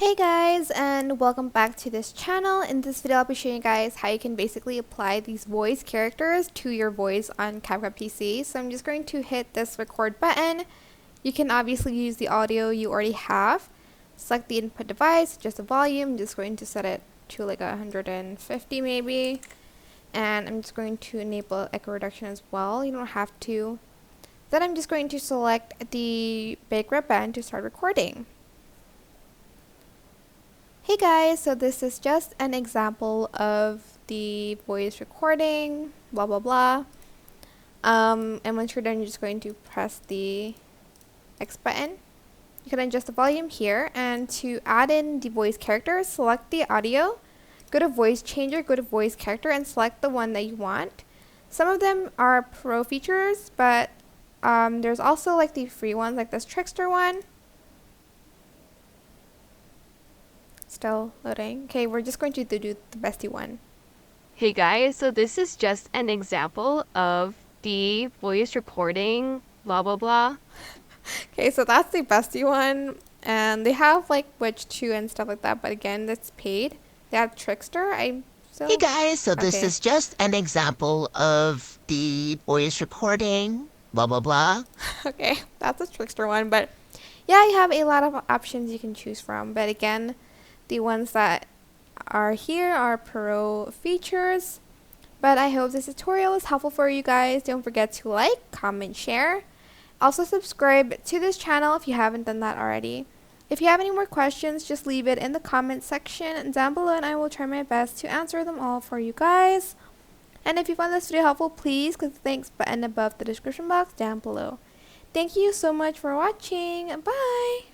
Hey guys, and welcome back to this channel. In this video I'll be showing you guys how you can basically apply these voice characters to your voice on CapCut PC. So I'm just going to hit this record button. You can obviously use the audio you already have. Select the input device, just the volume. I'm just going to set it to like 150 maybe. And I'm just going to enable echo reduction as well. You don't have to. Then I'm just going to select the big red button to start recording. Hey guys, so this is just an example of the voice recording, blah blah blah. And once you're done, you're just going to press the X button. You can adjust the volume here, and to add in the voice character, select the audio, go to voice changer, go to voice character, and select the one that you want. Some of them are pro features, but there's also like the free ones, like this trickster one. Still loading. Okay, we're just going to do the bestie one. Hey guys, so this is just an example of the voice recording, blah blah blah. Okay, so that's the bestie one, and they have like Witch 2 and stuff like that, but again, that's paid. They have Trickster. Hey guys, so this Okay. is just an example of the voice recording, blah blah blah. Okay, that's a Trickster one, but yeah, you have a lot of options you can choose from, but again, the ones that are here are pro features. But I hope this tutorial is helpful for you guys. Don't forget to like, comment, share. Also subscribe to this channel if you haven't done that already. If you have any more questions, just leave it in the comment section down below and I will try my best to answer them all for you guys. And if you found this video helpful, please click the thanks button above the description box down below. Thank you so much for watching. Bye!